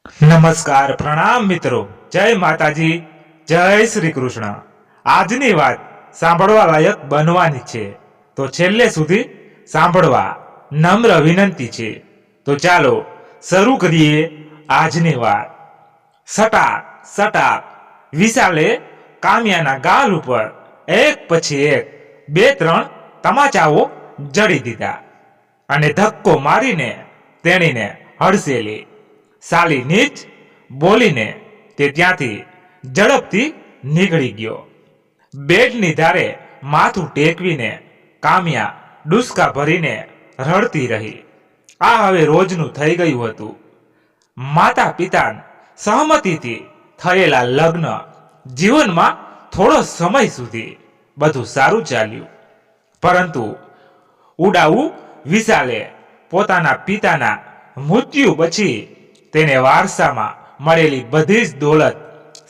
નમસ્કાર પ્રણામ મિત્રો, જય માતાજી, જય શ્રી કૃષ્ણ। આજની વાત સાંભળવા લાયક બનવાની છે, તો છેલ્લે સુધી સાંભળવા નમ્ર વિનંતી છે। તો ચાલો શરૂ કરીએ આજની વાત। સટાક સટાક વિશાલે કામ્યાના ગાલ ઉપર એક પછી એક બે ત્રણ તમાચાઓ જડી દીધા અને ધક્કો મારીને તેણીને હડસેલી। સાલી નીચ બોલીને તે ત્યાંથી ઝડપથી નીકળી ગયો। બેડની ધારે માથું ટેકવીને કામ્યા ડુસકા ભરીને રડતી રહી। આ હવે રોજનું થઈ ગયું હતું। માતા પિતા સહમતિથી થયેલા લગ્ન જીવનમાં થોડો સમય સુધી બધું સારું ચાલ્યું, પરંતુ ઉડાઉ વિશાલે પોતાના પિતાના મૃત્યુ પછી તેને વારસામાં મળેલી બધી જ દોલત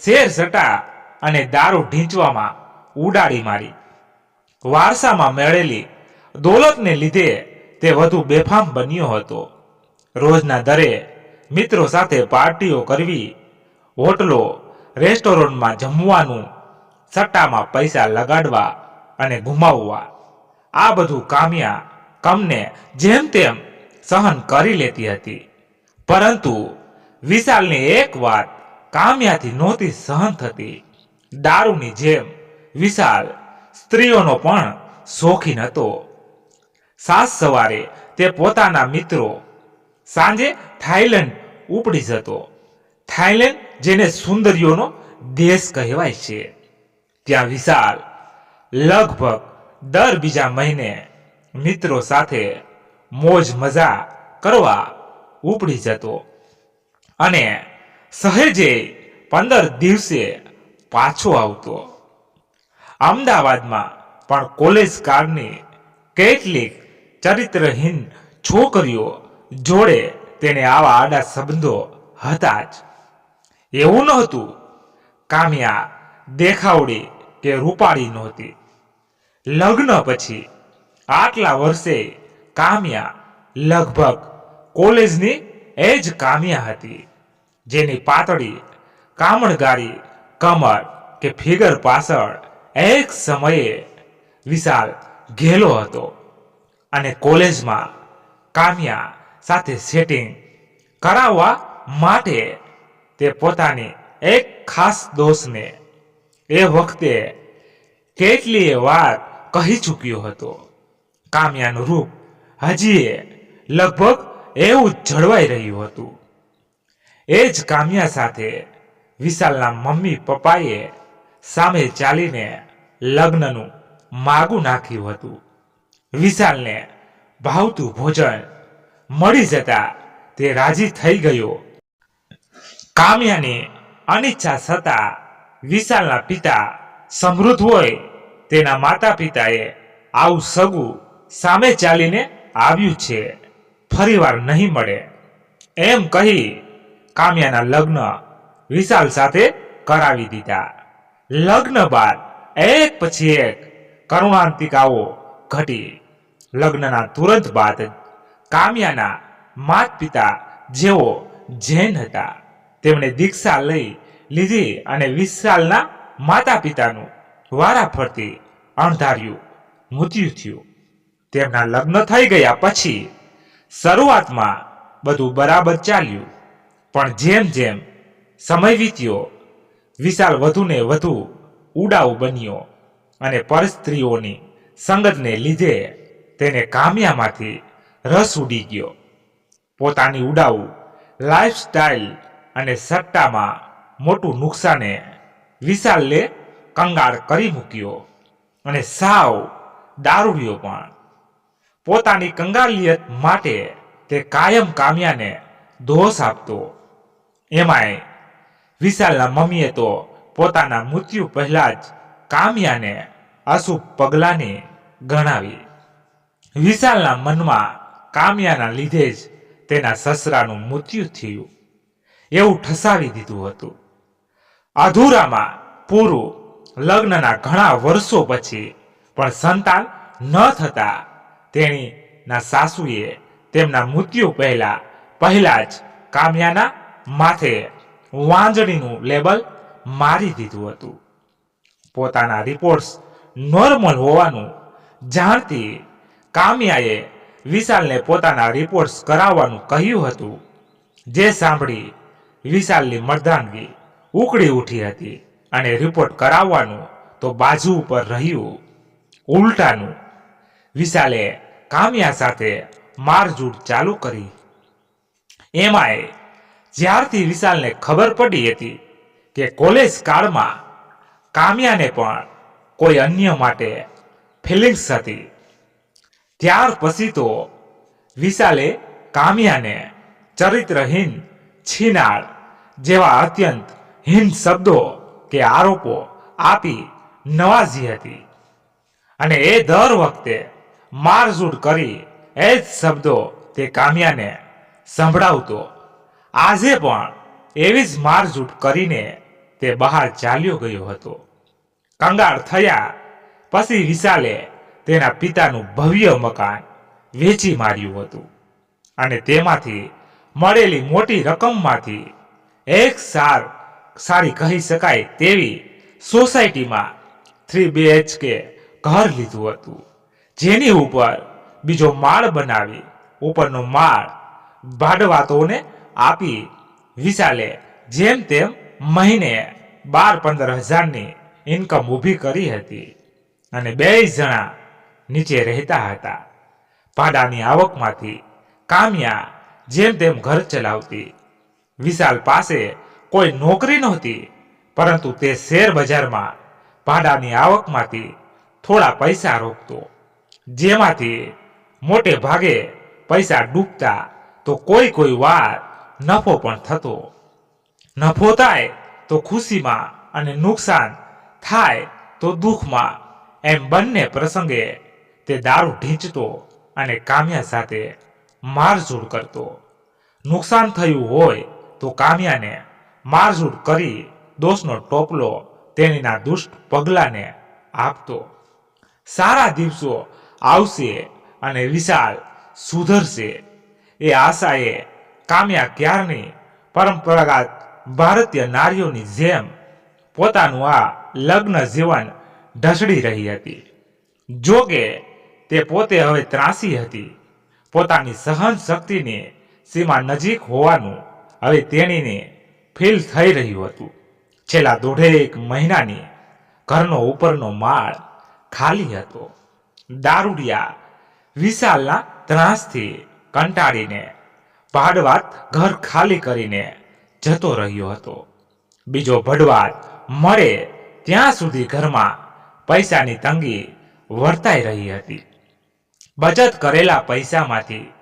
શેર સટા અને દારૂ ઢીંચવામાં ઉડાડી મારી। વારસામાં મળેલી દોલતને લીધે તે વધુ બેફામ બન્યો હતો। રોજના દરે મિત્રો સાથે પાર્ટીઓ કરવી, હોટલો રેસ્ટોરન્ટમાં જમવાનું, સટ્ટામાં પૈસા લગાડવા અને ગુમાવવા, આ બધું કામ્યા કમને જેમ તેમ સહન કરી લેતી હતી। પરંતુ વિશાલની એક વાત કામ્યાથી નહોતી સહન થતી। દારૂની જેમ વિશાલ સ્ત્રીઓનો પણ શોખીન હતો। સાત સવારે તે પોતાના મિત્રો સાંજે થાઈલેન્ડ ઉપડી જતો। થાઈલેન્ડ જેને સુંદરીઓનો દેશ કહેવાય છે, ત્યાં વિશાલ લગભગ દર બીજા મહિને મિત્રો સાથે મોજ મજા કરવા ઉપડી જતો અને સહેજે 15 દિવસે પાછો આવતો। અમદાવાદમાં પણ કોલેજ કાળની કેટલીક ચરિત્રહીન છોકરીઓ જોડે તેને આવા આડા સંબંધો હતા જ। એવું નહોતું કામ્યા દેખાવડી કે રૂપાળી નહોતી। લગ્ન પછી આટલા વર્ષે કામ્યા લગભગ કોલેજની એ જ કામ્યા હતી, જેની પાતળી કામણગારી કમર કે ફિગર પાછળ એક સમયે વિશાલ ઘેલો હતો અને કોલેજમાં કામ્યા સાથે સેટિંગ કરાવવા માટે તે પોતાની એક ખાસ દોસ્તને એ વખતે કેટલીય વાર કહી ચૂક્યો હતો। કામ્યાનું રૂપ હજી લગભગ એવું જ જળવાઈ રહ્યું હતું। એ જ કામ્યા સાથે વિશાલના મમ્મી પપ્પાએ સામે ચાલીને લગ્નનું માગું નાખ્યું હતું। વિશાલને ભાવતું ભોજન મળી જતા તે રાજી થઈ ગયો। કામ્યાની અનિચ્છા છતાં વિશાલના પિતા સમૃદ્ધ હોય તેના માતા પિતાએ આવું સગું સામે ચાલીને આવ્યું છે, ફરીવાર નહીં મળે એમ કહી કામ્યાના લગ્ન વિશાલ સાથે કરાવી દીધા। લગ્ન બાદ એક પછી એક કરુણાંતિકાઓ ઘટી। લગ્નના તુરંત બાદ જ કામ્યાના માતા પિતા જેઓ જૈન હતા તેમણે દીક્ષા લઈ લીધી અને વિશાલના માતા પિતાનું વારાફરતી અણધાર્યું મૃત્યુ થયું। તેમના લગ્ન થઈ ગયા પછી શરૂઆતમાં બધું બરાબર ચાલ્યું, પણ જેમ જેમ સમય વીત્યો વિશાલ વધુને વધુ ઉડાઉ બન્યો અને પરસ્ત્રીઓની સંગતને લીધે તેને કામ્યામાંથી રસ ઉડી ગયો। પોતાની ઉડાઉ લાઈફસ્ટાઈલ અને સટ્ટામાં મોટું નુકસાને વિશાલને કંગાળ કરી મૂક્યો અને સાવ દારૂડિયો પણ। પોતાની કંગાલિયત માટે તે કાયમ કામ્યાને દોષ આપતો। એમાંય વિશાલના મમ્મીએ તો પોતાના મૃત્યુ પહેલા જ કામ્યાને અશુભ પગલાંની ગણાવી। વિશાલના મનમાં કામ્યાના લીધે જ તેના સસરાનું મૃત્યુ થયું એવું ઠસાવી દીધું હતું। અધૂરામાં પૂરું લગ્નના ઘણા વર્ષો પછી પણ સંતાન ન થતા તેણીના સાસુએ તેમના મૃત્યુ પહેલા જ કામ્યાના માથે વાંજણીનું લેબલ મારી દીધું હતું. પોતાના રિપોર્ટ્સ નોર્મલ હોવાનું જાણતી કામ્યાએ વિશાલને પોતાના રિપોર્ટ્સ કરાવવાનું કહ્યું હતું, જે સાંભળી વિશાલની મર્દાનગી ઉકળી ઉઠી હતી અને રિપોર્ટ કરાવવાનું તો બાજુ ઉપર રહ્યું. ઉલટાનું વિશાલે કામ્યા સાથે મારઝૂડ ચાલુ કરી. એમાંય જ્યારથી વિશાલને ખબર પડી હતી કે કોલેજ કાળમાં કામ્યાને પણ કોઈ અન્ય માટે ફિલિંગ્સ હતી, ત્યાર પછી તો વિશાલે કામ્યાને ચરિત્રહીન, છીનાળ જેવા અત્યંત હીન શબ્દો કે આરોપો આપી નવાજી હતી અને એ દર વખતે મારઝૂડ કરી એ જ શબ્દો તે કામ્યાને સંભળાવતો. આજે પણ એવી જ મારઝૂડ કરીને તે બહાર ચાલ્યો ગયો હતો. કંગાળ થયા પછી વિશાલે તેના પિતાનું ભવ્ય મકાન વેચી માર્યું હતું અને તેમાંથી મળેલી મોટી રકમમાંથી એક સારી કહી શકાય તેવી સોસાયટીમાં 3 BHK ઘર લીધું હતું, જેની ઉપર બીજો માળ બનાવી ઉપરનો માળ ભાડવાતોને આપી વિશાલે જેમ તેમ મહિને 12-15 હજારની ઇન્કમ ઊભી કરી હતી અને 2 જણા નીચે રહેતા હતા. ભાડાની આવકમાંથી કામ્યા જેમ તેમ ઘર ચલાવતી. વિશાલ પાસે કોઈ નોકરી નહોતી, પરંતુ તે શેર બજારમાં ભાડાની આવકમાંથી થોડા પૈસા રોકતો, જેમાંથી મોટે ભાગે પૈસા ડૂબતા તો કોઈ વાર નફો પણ થતો. નફો થાય તો ખુશીમાં અને નુકસાન થાય તો દુઃખમાં, એમ બંને પ્રસંગે તે દારૂ ઢીંચતો અને કામ્યા સાથે મારઝૂડ કરતો. નુકસાન થયું હોય તો કામ્યાને મારઝૂડ કરી દોષનો ટોપલો તેણીના દુષ્ટ પગલાને આપતો. સારા દિવસો આવશે અને વિશાલ સુધરશે એ આશાએ કામ્યા ક્યારની પરંપરાગત ભારતીય નારીઓની જેમ પોતાનું આ લગ્ન જીવન ઢસડી રહી હતી. જોકે તે પોતે હવે ત્રાસી હતી. પોતાની સહન શક્તિની સીમા નજીક હોવાનું હવે તેણીને ફીલ થઈ રહ્યું હતું. છેલ્લા 1.5 મહિનાની ઘરનો ઉપરનો માળ ખાલી હતો. દારૂડિયા વિશાલના ત્રાસથી કંટાળીને ભાડવાત ઘર ખાલી કરીને જતો રહ્યો હતો. બીજો ભડવાત મળે ત્યાં સુધી ઘરમાં પૈસાની તંગી વર્તાઈ રહી હતી. બચત કરેલા પૈસામાંથી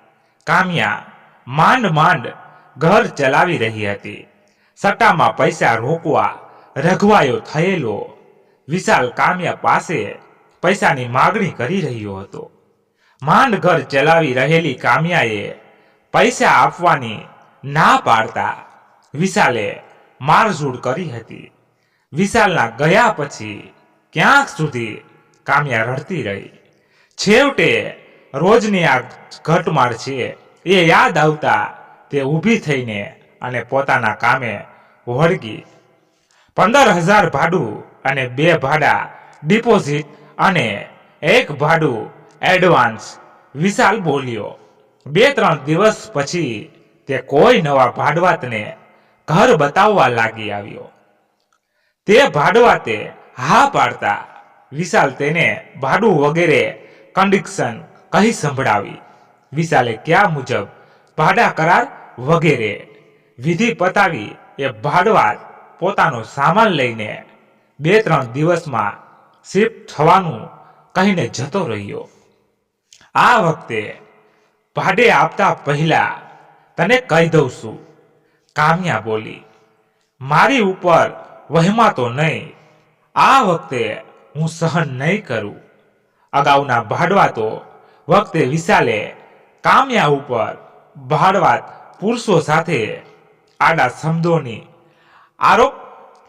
કામ્યા માંડ ઘર ચલાવી રહી હતી. સટ્ટામાં પૈસા રોકવા રઘવાયો થયેલો વિશાલ કામ્યા પાસે પૈસાની માગણી કરી રહ્યો હતો. માંડ ઘર ચલાવી રહેલી કામ્યાએ પૈસા આપવાની ના પાડતા વિશાલે મારઝૂડ કરી હતી. વિશાલના ગયા પછી ક્યાંક સુધી કામ્યા રડતી રહી. છેવટે રોજની આ ઘટમાળ છે એ યાદ આવતા તે ઊભી થઈને અને પોતાના કામે વળગી. 15,000 ભાડું અને 2 ભાડા ડિપોઝિટ અને 1 ભાડું એડવાન્સ વિશાલ બોલ્યો. 2-3 દિવસ પછી તે કોઈ નવા ભાડવાતને ઘર બતાવવા લાગી આવ્યો. તે ભાડવાતે હા પાડતા વિશાલ તેને ભાડું વગેરે કન્ડિશન કહી સંભળાવી. વિશાલે ક્યાં મુજબ ભાડા કરાર વગેરે વિધિ પતાવી એ ભાડવાત પોતાનો સામાન લઈને 2-3 દિવસમાં શિફ્ટ થવાનું કહીને જતો રહ્યો. આ વખતે ભાડે આપતા પહેલા તને કહી દઉં છું, કામ્યા બોલી. મારી ઉપર વહેમાતો નહીં. આ વખતે હું સહન નહીં કરું. અગાઉના ભાડવાતો વખતે વિશાલે કામ્યા ઉપર ભાડવાત પુરુષો સાથે આડા શબ્દોની આરોપ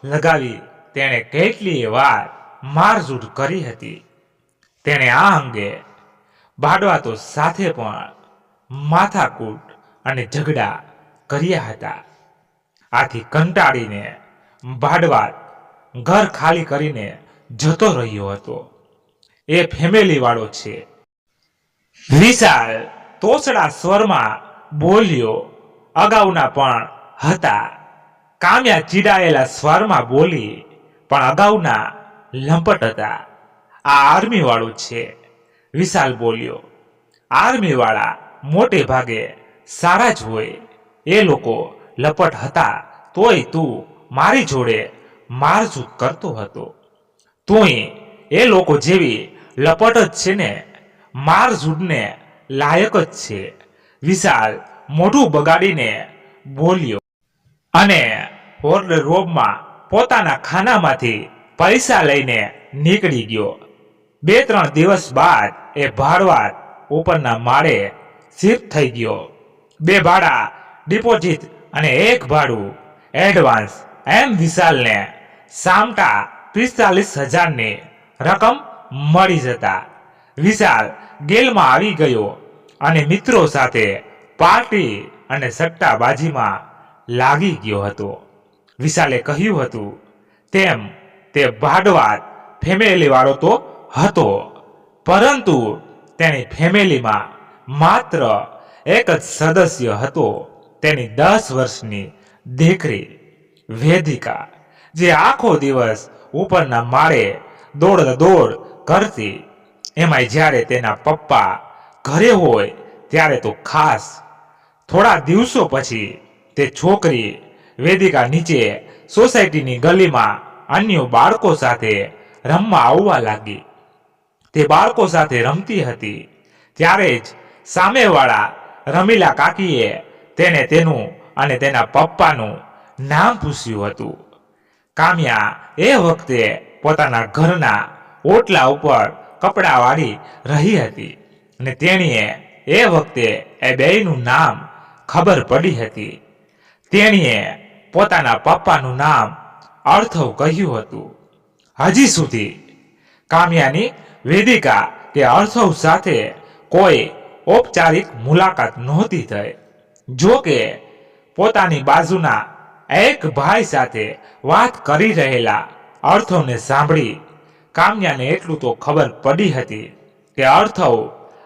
લગાવી તેણે કેટલીય વાર મારઝૂડ કરી હતી. તેણે આ અંગે ભાડવાતો સાથે પણ માથાકૂટ અને ઝઘડા કર્યા હતા. આથી કંટાળીને ભાડવાત ઘર ખાલી કરીને જતો રહ્યો હતો. એ ફેમિલી વાળો છે. વિશાલ તોછડા સ્વરમાં બોલ્યો. અગાઉના પણ હતા. કામ્યા ચીડાયેલા સ્વરમાં બોલી, પણ અગાઉના લંપટ હતા. આ આર્મી વાળું છે. વિશાલ બોલ્યો. આર્મી વાળા મોટે ભાગે સારા જ હોય. એ લોકો લપટ હતા તોય તું મારી જોડે મારઝૂડ કરતો હતો. તુંય એ લોકો જેવી લપટ જ છે ને, મારઝૂડને લાયક જ છે. વિશાલ મોઢું બગાડીને બોલ્યો અને વોર્ડરોબમાં પોતાના ખાનામાંથી પૈસા લઈને નીકળી ગયો. 2-3 દિવસ બાદ એ ભાડવાત ઉપરના માળે શિફ્ટ થઈ ગયો. 2 ભાડા ડિપોઝિટ અને 1 ભાડું એડવાન્સ એમ વિશાલને સામટા 45,000ની રકમ મળી જતા વિશાલ ગેલમાં આવી ગયો અને મિત્રો સાથે પાર્ટી અને સટ્ટાબાજીમાં લાગી ગયો હતો. વિશાલે કહ્યું હતું તેમ તે ભાડવાત ફેમિલી વાળો તો હતો, પરંતુ તેની ફેમિલીમાં માત્ર એક જ સદસ્ય હતો, તેની 10 વર્ષની દીકરી વેદિકા, જે આખો દિવસ ઉપરના માળે દોડ કરતી. એમાંય જ્યારે તેના પપ્પા ઘરે હોય ત્યારે તો ખાસ. થોડા દિવસો પછી તે છોકરી વેદિકા નીચે સોસાયટીની ગલીમાં અન્ય બાળકો સાથે રમવા આવવા લાગી. તે બાળકો સાથે રમતી હતી ત્યારે જ સામેવાળા રમીલા કાકીએ તેને તેનું અને તેના પપ્પાનું નામ પૂછ્યું હતું. કામ્યા એ વખતે પોતાના ઘરના ઓટલા ઉપર કપડાં વાળી રહી હતી અને તેણીએ એ વખતે એ બેયનું નામ ખબર પડી હતી. તેણીએ પોતાના પપ્પાનું નામ અર્થવ કહ્યું હતું. હજી સુધી કામ્યાની વેદિકા કે અર્થવ સાથે કોઈ ઔપચારિક મુલાકાત નહોતી થઈ. જો કે પોતાની બાજુના એક ભાઈ સાથે વાત કરી રહેલા અર્થવને સાંભળી કામ્યાને એટલું તો ખબર પડી હતી કે અર્થવ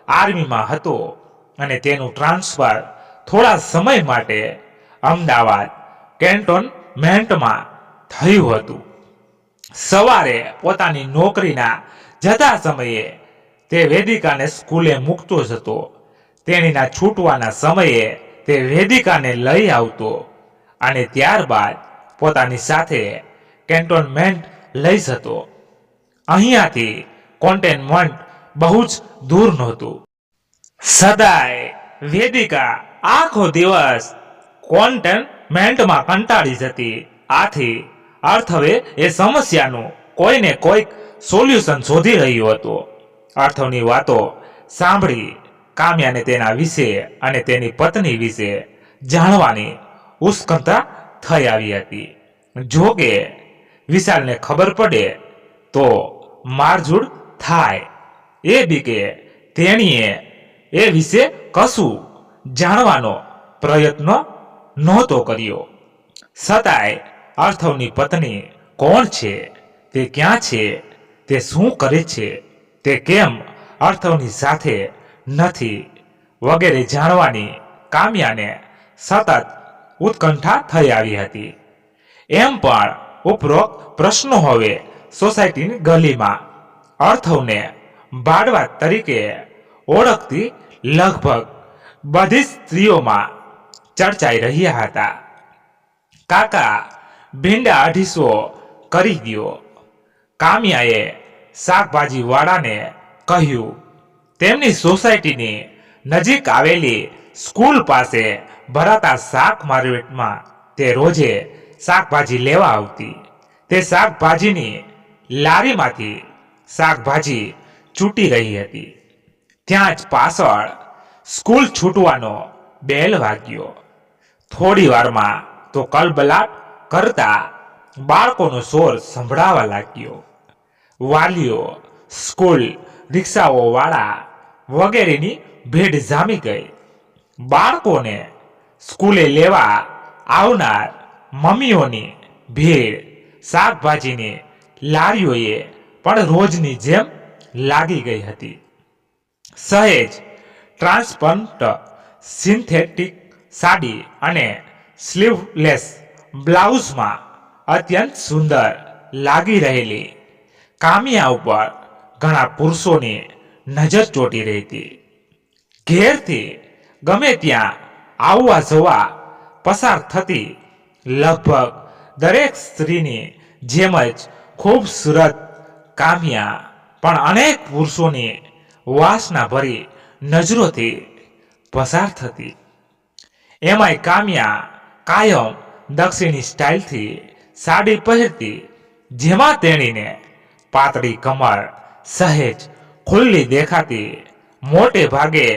આર્મીમાં હતો અને તેનું ટ્રાન્સફર થોડા સમય માટે અમદાવાદ કેન્ટોનમેન્ટમાં થયું હતું. સવારે પોતાની નોકરીના જતા સમયે તે વેદિકાને સ્કૂલે મૂકતો જ હતો. તેણીના છૂટવાના સમયે તે વેદિકાને લઈ આવતો અને ત્યારબાદ પોતાની સાથે કેન્ટોનમેન્ટ લઈ જતો. અહીંયાથી કેન્ટોનમેન્ટ બહુ જ દૂર નહોતું. સદાય વેદિકા આખો દિવસ કેન્ટોનમેન્ટમાં કંટાળી જતી. આથી અર્થવે એ સમસ્યાનું કોઈને કોઈક સોલ્યુશન શોધી રહ્યો હતો. અર્થવની વાતો સાંભળી કામ્યાને તેના વિશે અને તેની પત્ની વિશે જાણવાની ઉત્કંઠા થઈ આવી હતી. જો કે વિશાલને ખબર પડે તો મારઝૂડ થાય એ બીકે તેણીએ એ વિશે કશું જાણવાનો પ્રયત્ન નહોતો કર્યો. છતાંય અર્થવની પત્ની કોણ છે, તે ક્યાં છે, તે શું કરે છે, તે કેમ અર્થવની સાથે નથી વગેરે જાણવાની કામ્યાને સતત ઉત્કંઠા થઈ આવી હતી. એમ પણ ઉપરોક્ત પ્રશ્નો હવે સોસાયટીની ગલીમાં અર્થવને ભાડવાત તરીકે ઓળખતી લગભગ બધી સ્ત્રીઓમાં ચર્ચાઈ રહ્યા હતા. કાકા ભીંડા 250 કરી દ્યો. કામ્યાએ શાકભાજી વાળાને કહ્યું. તેમની સોસાયટીની નજીક આવેલી સ્કૂલ પાસે ભરાતા શાક માર્કેટમાં તે રોજે શાકભાજી લેવા આવતી. તે શાકભાજીની લારીમાંથી શાકભાજી ચૂંટી રહી હતી. ત્યાં જ પાછળ સ્કૂલ છૂટવાનો બેલ વાગ્યો. થોડી વારમાં તો કલબલાટ કરતા બાળકોનો શોર સંભળાવા લાગ્યો. વાલીઓ, સ્કૂલ રિક્ષાઓ વાળા વગેરેની ભીડ જામી ગઈ. બાળકોને સ્કૂલે લેવા આવનાર મમ્મીઓની ભીડ શાકભાજીની લારીઓએ પણ રોજની જેમ લાગી ગઈ હતી. સહેજ ટ્રાન્સપરન્ટ સિન્થેટિક સાડી અને સ્લીવલેસ બ્લાઉઝમાં અત્યંત સુંદર લાગી રહેલી કામિયા ઉપર ઘણા પુરુષોની નજર ચોંટી રહી હતી. ઘેરથી ગમે ત્યાં આવવા જવા પસાર થતી લગભગ દરેક સ્ત્રીની જેમ જ ખૂબસૂરત કામિયા પણ અનેક પુરુષોની વાસના ભરી નજરોથી પસાર થતી. એમાંય કામિયા કાયમ દક્ષિણી સ્ટાઇલથી સાડી પહેરતી, જેમાં તેણીને પાતળી કમર સહેજ ખુલ્લી દેખાતી. મોટે ભાગે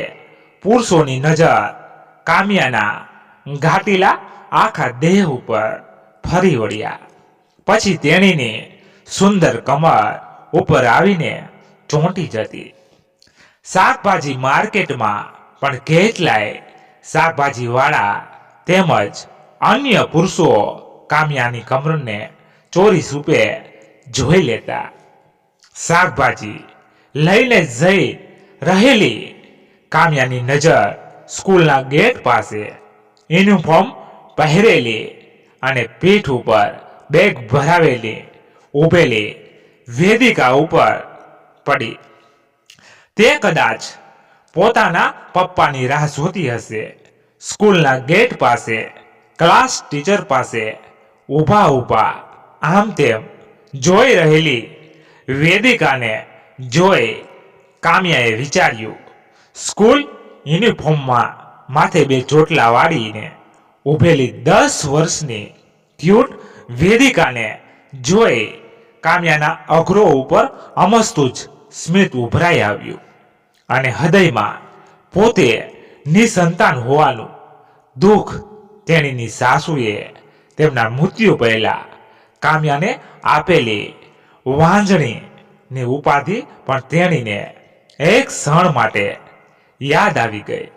પુરુષોની નજર કામિયાના ઘાટીલા આખા દેહ ઉપર ફરી વળ્યા પછી તેણીની સુંદર કમર ઉપર આવીને ચોંટી જતી. શાકભાજી માર્કેટમાં પણ કેટલાય શાકભાજી વાળા તેમજ અન્ય પુરુષો કામિયાની કમરને ચોરી રૂપે જોઈ લેતા. શાકભાજી લઈને જઈ રહેલી કામિયાની નજર સ્કૂલના ગેટ પાસે યુનિફોર્મ પહેરેલી અને પીઠ ઉપર બેગ ભરાવેલી ઊભેલી વેદિકા ઉપર પડી. તે કદાચ પોતાના પપ્પાની રાહ જોતી હશે. સ્કૂલના ગેટ પાસે ક્લાસ ટીચર પાસે ઊભા ઊભા આમ તેમ જોઈ રહેલી વેદિકાને જોઈ કામિયાએ વિચાર્યું, સ્કૂલ યુનિફોર્મમાં માથે બે ચોટલા વાળીને ઊભેલી 10 વર્ષની ક્યુટ વેદિકાને જોઈ કામિયાના અઘરો ઉપર અમસ્તું જ સ્મિત ઉભરાઈ આવ્યું અને હૃદયમાં પોતે નિસંતાન હોવાનું દુઃખ તેણીની સાસુએ તેમના મૃત્યુ પહેલા કામિયાને આપેલી વાંજણીની ઉપાધિ પણ તેણીને એક ક્ષણ માટે યાદ આવી ગઈ.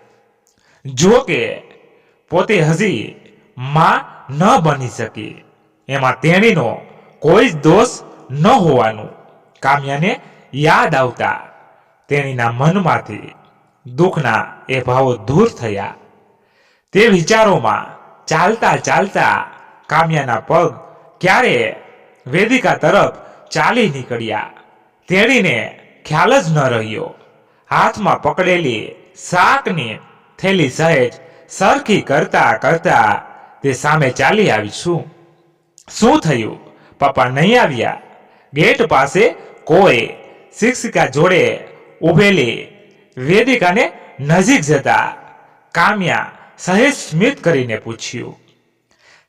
જો કે પોતે હજી માં ન બની શકી એમાં તેણીનો કોઈ જ દોષ ન હોવાનું કામિયાને યાદ આવતા તેણીના મનમાંથી દુઃખના એ ભાવો દૂર થયા. તે વિચારોમાં ચાલતા ચાલતા કામિયાના પગ ક્યારે વેદિકા તરફ ચાલી નીકળ્યા તેણીને ખ્યાલ જ ન રહ્યો. હાથમાં પકડેલી શાકની થેલી સહેજ સરખી કરતા કરતા તે સામે ચાલી આવી. શું થયું? પપ્પા નહીં આવ્યા? ગેટ પાસે કોઈ શિક્ષિકા જોડે ઊભેલી વેદિકાને નજીક જતા કામિયા સહેજ સ્મિત કરીને પૂછ્યું.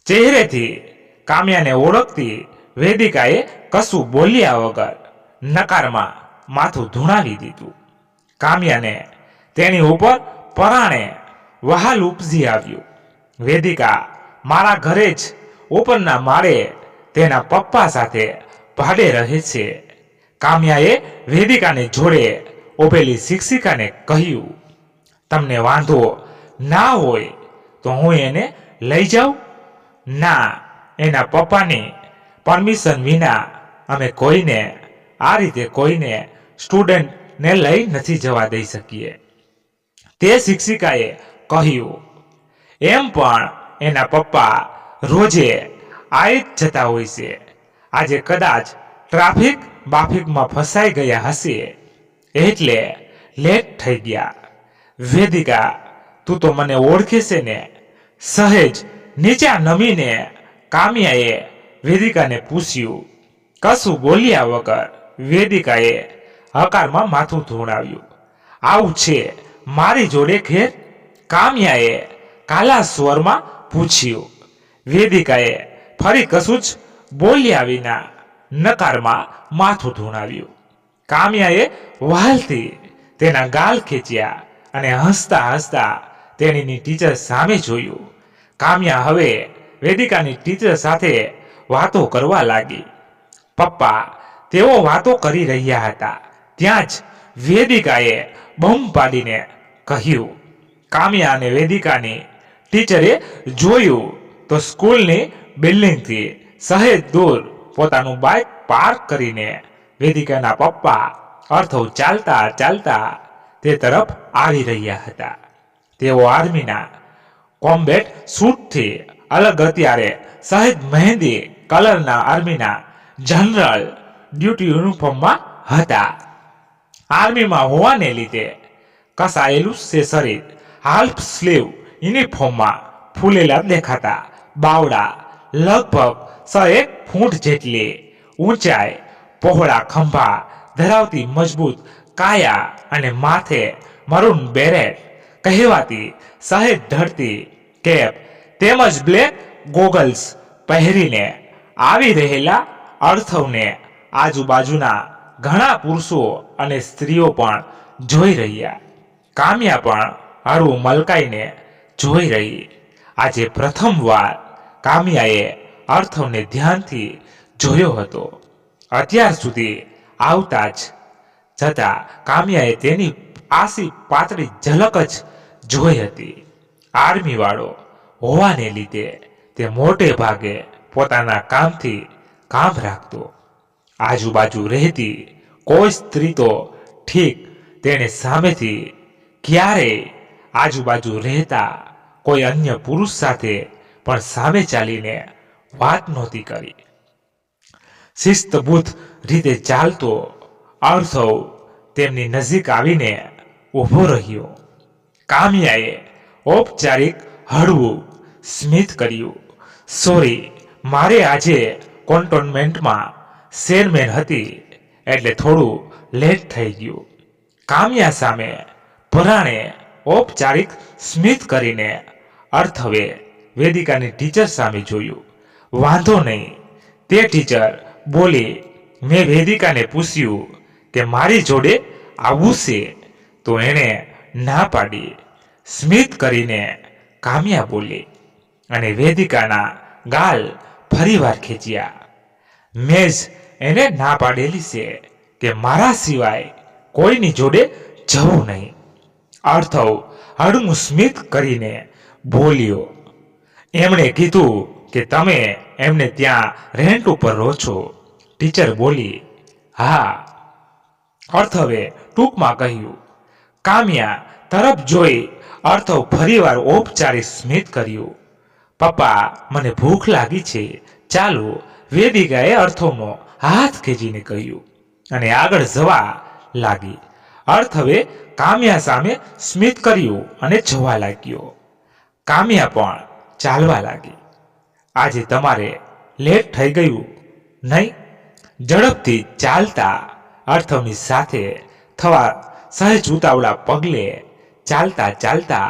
ચહેરેથી કામિયાને ઓળખતી વેદિકાએ કશું બોલ્યા વગર નકારમાં માથું ધૂણાવી દીધું. કામિયાને તેની ઉપર પરાણે વહાલ ઉપજી આવ્યું. વેદિકા મારા ઘરે જ ઉપરના માળે તેના પપ્પા સાથે ભાડે રહે છે. કામિયાએ વેદિકાને જોડે ઊભેલી શિક્ષિકાને કહ્યું, તમને વાંધો ના હોય તો હું એને લઈ જાઉં? ના, એના પપ્પાની પરમિશન વિના અમે કોઈને આ રીતે કોઈને સ્ટુડન્ટને લઈ નથી જવા દઈ શકીએ. તે શિક્ષિકાએ કહ્યું, એમ પણ એના પપ્પા રોજે આવી જ જતા હોય છે. આજે કદાચ ટ્રાફિક બાફિકમાં ફસાઈ ગયા હશે એટલે લેટ થઈ ગયા. વેદિકા તું તો મને ઓળખે છે ને? સહેજ નીચા નમીને કામિયાએ વેદિકાને પૂછ્યું. કશું બોલ્યા વગર વેદિકાએ હકારમાં માથું ધોણાવ્યું. આવું છે મારી જોડે ઘેર? કામિયાએ કાલા સ્વરમાં પૂછ્યું. વેદિકાએ ફરી કશું જ બોલ્યા વિના નકારમાં માથું ધોણાવ્યું. કામિયાએ વહાલથી તેના ગાલ ખેંચ્યા અને હસતા હસતા તેણીની ટીચર સામે જોયું. કામિયા હવે વેદિકાની ટીચર સાથે વાતો કરવા લાગી. પપ્પા તેઓ વાતો કરી રહ્યા હતા ત્યાં જ વેદિકાએ બૂમ પાડીને કહ્યું. કામિયા અને વેદિકાની ટીચરે જોયું તો સ્કૂલની બિલ્ડિંગથી સહેજ દૂર પોતાનું બાઇક પાર્ક કરીને વેદિકાના પપ્પા અર્થવ ચાલતા ચાલતા તે તરફ આવી રહ્યા હતા. તેઓ આર્મીના કોમ્બેટ સૂટથી અલગ અત્યારે સહેજ મહેંદી કલરના આર્મીના જનરલ ડ્યુટી યુનિફોર્મમાં હતા. આર્મીમાં હોવાને લીધે કસાયેલું છે શરીર, હાલ્ફ સ્લીવ યુનિફોર્મમાં ફૂલેલા દેખાતા બાવડા, લગભગ 101 ફૂટ જેટલી ઊંચાઈ, પહોળા ખંભા ધરાવતી મજબૂત કાયા અને માથે મરૂન બેરેટ કહેવાતી સહેજ ઢળતી કેપ તેમજ બ્લેક ગોગલ્સ પહેરીને આવી રહેલા અર્થવને આજુબાજુના ઘણા પુરુષો અને સ્ત્રીઓ પણ જોઈ રહ્યા. કામ્યા પણ હળવું મલકાઈને જોઈ રહી. આજે પ્રથમવાર કામ્યાએ અર્થવને ધ્યાનથી જોયો હતો. અત્યાર સુધી આવતા જતા કામ્યાએ તેની આસી પાતળી ઝલક જ જોઈ હતી. આર્મી વાળો હોવાને લીધે તે મોટે ભાગે પોતાના કામથી કામ રાખતો. આજુબાજુ રહેતી કોઈ સ્ત્રી તો ઠીક, તેણે સામેથી ક્યારેય આજુબાજુ રહેતા કોઈ અન્ય પુરુષ સાથે પણ સામે ચાલીને વાત નહોતી કરી. શિસ્તબુદ્ધ રીતે ચાલતો અર્થવ તેમની નજીક આવીને ઊભો રહ્યો. કામ્યાએ ઔપચારિક હળવું સ્મિત કર્યું. સોરી, મારે આજે કોન્ટોનમેન્ટમાં શેરમેન હતી એટલે થોડું લેટ થઈ ગયું. કામ્યા સામે પરાણે ઔપચારિક સ્મિત કરીને અર્થવે વેદિકાની ટીચર સામે જોયું. વાંધો નહીં, તે ટીચર બોલી. મેં વેદિકાને પૂછ્યું કે મારી જોડે આવવું છે તો એણે ના પાડી. સ્મિત કરીને કામ્યા બોલી અને વેદિકાના ગાલ ફરીવાર ખેંચ્યા. મેં જ એને ના પાડેલી છે કે મારા સિવાય કોઈની જોડે જવું નહીં. અર્થવ હળવું સ્મિત કરીને બોલ્યો. એમણે કીધું કે તમે એમને ત્યાં રેન્ટ ઉપર રહો છો. ટીચર બોલી. હા, અર્થવે ટૂંકમાં કહ્યું. કામ્યા તરફ જોઈ અર્થવ ફરીવાર ઔપચારિક સ્મિત કર્યું. પપ્પા, મને ભૂખ લાગી છે, ચાલો, વેદિકાએ અર્થવનો હાથ ખેંચીને કહ્યું અને આગળ જવા લાગી. અર્થવે કામ્યા સામે સ્મિત કર્યું અને જવા લાગ્યો. કામ્યા પણ ચાલવા લાગી. આજે તમારે લેટ થઈ ગયું નહીં? ઝડપથી ચાલતા અર્થવની સાથે થવા સહેજ ઉતાવળા પગલે ચાલતા ચાલતા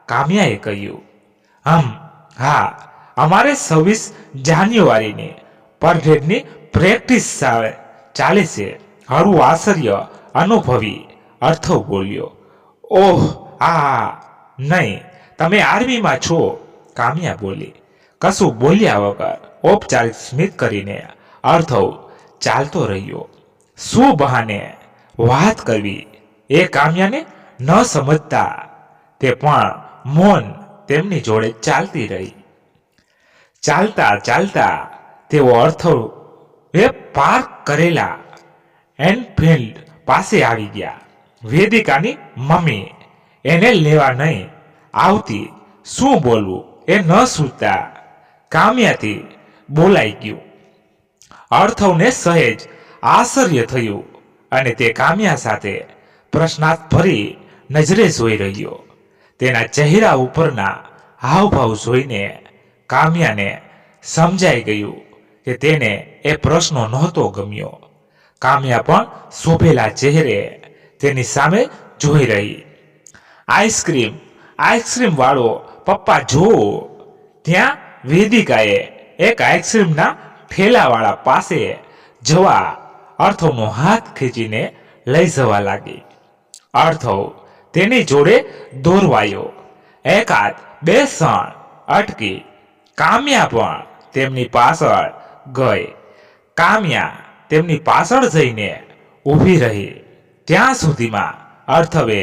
કામ્યાએ કહ્યું. હા, અમારે 26 જાન્યુઆરીની પરેડની પ્રેક્ટિસ ચાલે છે. હળવું આશ્ચર્ય અનુભવી અર્થવ બોલ્યો. ઓહ, હા, નહીં, તમે આર્મીમાં છો? કામ્યા બોલી. કશું બોલ્યા વગર ઔપચારિક સ્મિત કરીને અર્થવ ચાલતો રહ્યો. શું બહાને વાત કરવી એ કામ્યાને ન સમજતા તે પણ મૌન તેમની જોડે ચાલતી રહી. ચાલતા ચાલતા તેઓ અર્થવે પાર્ક કરેલા એનફિલ્ડ પાસે આવી ગયા. વેદિકાની મમ્મી એને લેવા નહીં આવતી. શું બોલવું એ ન સૂચતા કામ્યાથી બોલાઈ ગયું. અર્થવને સહેજ આશ્ચર્ય થયું અને તે કામ્યા સાથે પ્રશ્નાર્થ ભરી નજરે જોઈ રહ્યો. તેના ચહેરા ઉપરના હાવભાવ જોઈને કામ્યાને સમજાઈ ગયું કે તેને એ પ્રશ્ન નહોતો ગમ્યો. કામ્યા પણ શોભેલા ચહેરે તેની સામે જોઈ રહી. આઈસ્ક્રીમ વાળો પપ્પા જોવો. ત્યાં વેદિકાએ એક આઈસ્ક્રીમના ઠેલાવાળા પાસે જવા અર્થવનો હાથ ખેંચીને લઈ જવા લાગી. અર્થવ તેની જોડે દોરવાયો. એકાદ બે ક્ષણ અટકી કામ્યા પણ તેમની પાછળ ગઈ. કામ્યા તેમની પાછળ જઈને ઊભી રહી. ત્યાં સુધીમાં અર્થવે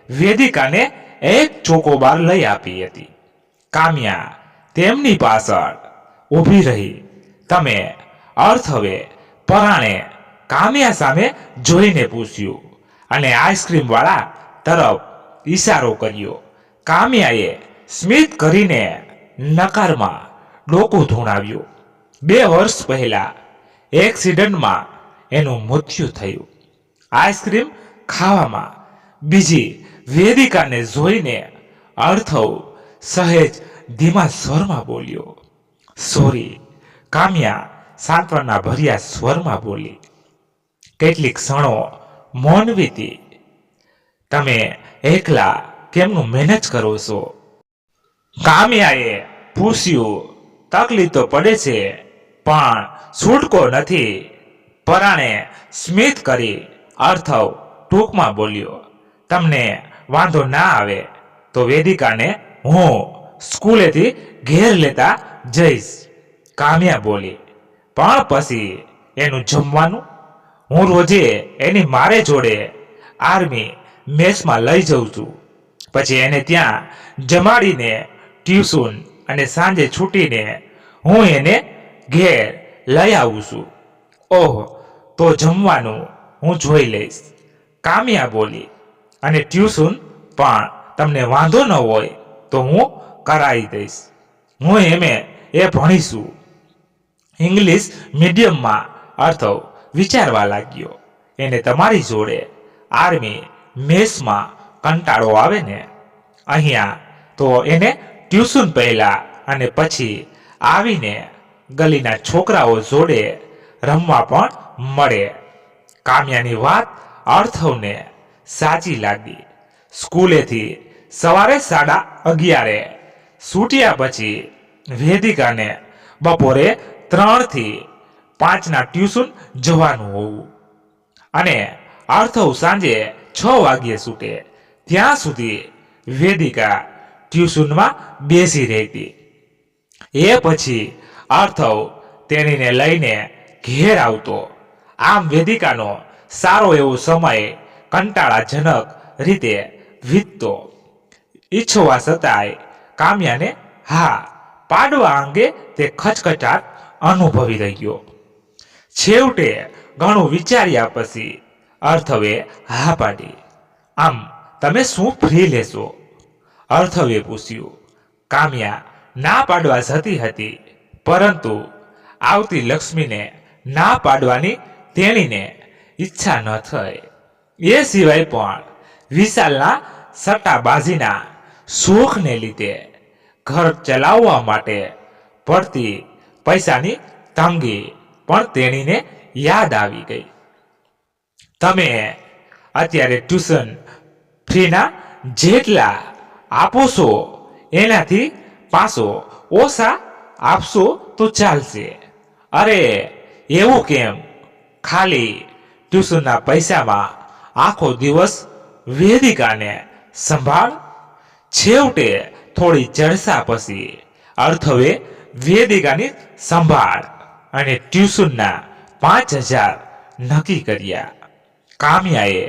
વેદિકાને એક ચોકોબાર લઈ આપી હતી. કામ્યા તેમની પાછળ ઊભી રહી. તમે અર્થ હવે પરાણે કામ્યા સામે જોઈને પૂછ્યું અને આઈસ્ક્રીમ વાળા તરફ ઈશારો કર્યો. કામ્યાએ સ્મિત કરીને નકારમાં ડોકું ધૂણાવ્યું. 2 વર્ષ પહેલા એક્સિડન્ટમાં એનું મૃત્યુ થયું. આઈસ્ક્રીમ ખાવામાં બીજી વેદિકાને જોઈને અર્થવ સહેજ ધીમા સ્વરમાં બોલ્યો. સોરી, કામ્યા સાંત્વના ભર્યા સ્વરમાં બોલી. કેટલીક ક્ષણો મૌન વીતી. તમે એકલા કેમનું મેનેજ કરો છો? કામ્યાએ પૂછ્યું. તકલીફ તો પડે છે પણ છૂટકો નથી. પરાણે સ્મિત કરી અર્થવ ટૂંકમાં બોલ્યો. તમને વાંધો ના આવે તો વેદિકાને હું સ્કૂલેથી ઘેર લેતા જઈશ. કામ્યા બોલી. પણ પછી એનું જમવાનું? હું રોજે એની મારે જોડે આર્મી મેસમાં લઈ જઉં છું. પછી એને ત્યાં જમાડીને ટ્યુશન અને સાંજે છૂટીને હું એને ઘેર લઈ આવું છું. ઓહ, તો જમવાનું હું જોઈ લઈશ. કામ્યા બોલી. અને ટ્યુશન પણ તમને વાંધો ન હોય તો હું કરાવી દઈશ. હું એ ભણીશું. ઇંગ્લિશ મીડિયમમાં અર્થવ વિચારવા લાગ્યો. એને તમારી જોડે આર્મી મેસમાં કંટાળો આવે ને. અહીંયા તો એને ટ્યુશન પહેલા અને પછી આવીને ગલીના છોકરાઓ જોડે રમવા પણ મળે. કામ્યાની વાત અર્થવને સાચી લાગી. સ્કૂલેથી સવારે 11:30 છૂટ્યા પછી વેદિકાને બપોરે 3 થી 5 ટ્યુશન જવાનું હોવું અને અર્થવ સાંજે 6 વાગ્યે છૂટે ત્યાં સુધી વેદિકા ટ્યુશનમાં બેસી રહેતી. એ પછી અર્થવ તેણીને લઈને ઘેર આવતો. આમ વેદિકાનો સારો એવો સમય કંટાળાજનક રીતે વીતતો. ઈચ્છવા છતાંય કામ્યાને હા પાડવા અંગે તે ખચખચાટ અનુભવી રહ્યો. છેવટે ઘણું વિચાર્યા પછી અર્થવે હા પાડી. આમ તમે શું ફ્રી લેશો? અર્થવે પૂછ્યું. કામ્યા ના પાડવા જતી હતી પરંતુ આવતી લક્ષ્મીને ના પાડવાની તેણીને ઈચ્છા ન થઈ. એ સિવાય પણ વિશાલના સટ્ટાબાજીના શોખને લીધે ઘર ચલાવવા માટે પડતી પૈસાની તંગી પણ તેણીને યાદ આવી ગઈ. તમે અત્યારે ટ્યુશન ફીના જેટલા આપો છો એનાથી 500 ઓછા આપશો તો ચાલશે. અરે એવું કેમ? ખાલી ટ્યુશનના પૈસામાં આખો દિવસ વેદિકાને સંભાળ. છેવટે થોડી ચર્ચા પછી અર્થવે વેદિકાની સંભાળ અને ટ્યુશનના 5000 નક્કી કર્યા. કામ્યાએ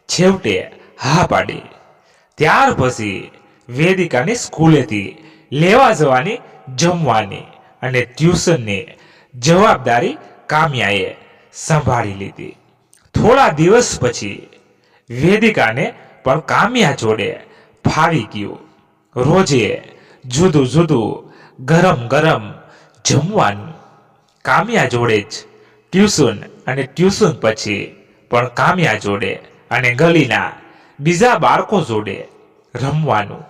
છેવટે હા પાડી. ત્યાર પછી વેદિકાની સ્કૂલેથી લેવા જવાની, જમવાની અને ટ્યુશનની જવાબદારી કામ્યાએ સંભાળી લીધી. થોડા દિવસ પછી વેદિકાને પણ કામ્યા જોડે ફાવી ગયું. રોજે જુદું જુદું ગરમ ગરમ જમવાનું, કામ્યા જોડે જ ટ્યુશન અને ટ્યુશન પછી પણ કામ્યા જોડે અને ગલીના બીજા બાળકો જોડે રમવાનું.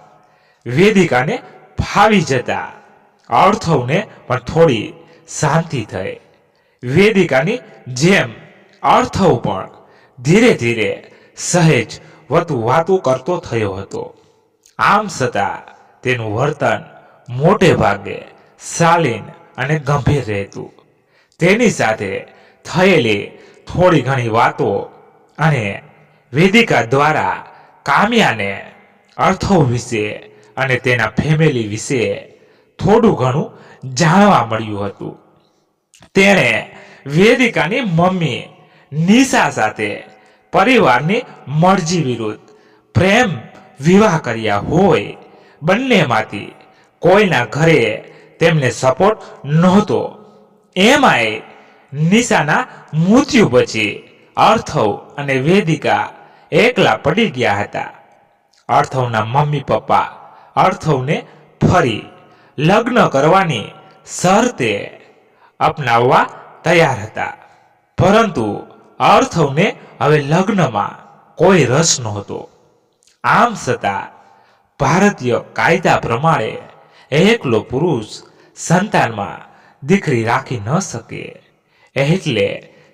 વેદિકાને ફાવી જતા અર્થવને પણ થોડી શાંતિ થઈ. વેદિકાની જેમ અર્થવ પણ ધીરે ધીરે સહેજ વધુ વાતો કરતો થયો હતો. આમ છતાં તેનું વર્તન મોટે ભાગે શાલીન અને ગંભીર રહેતું. તેની સાથે થયેલી થોડી ઘણી વાતો અને વેદિકા દ્વારા કામ્યાને અર્થવ વિશે અને તેના ફેમિલી વિશે થોડું ઘણું જાણવા મળ્યું હતું. તેણે વેદિકાની મમ્મી નિશા સાથે પરિવારની મરજી વિરુદ્ધ પ્રેમ વિવાહ કર્યા હોય બંનેમાંથી કોઈના ઘરે તેમને સપોર્ટ નહોતો. એમાંય નિશાના મૃત્યુ પછી અર્થવ અને વેદિકા એકલા પડી ગયા હતા. અર્થવના મમ્મી પપ્પા અર્થવને ફરી લગ્ન કરવાની શરતે અપનાવવા તૈયાર હતા, પરંતુ અર્થવને હવે લગ્નમાં કોઈ રસ નહોતો. આમ છતાં ભારતીય કાયદા પ્રમાણે એકલો પુરુષ સંતાનમાં દીકરી રાખી ન શકે, એટલે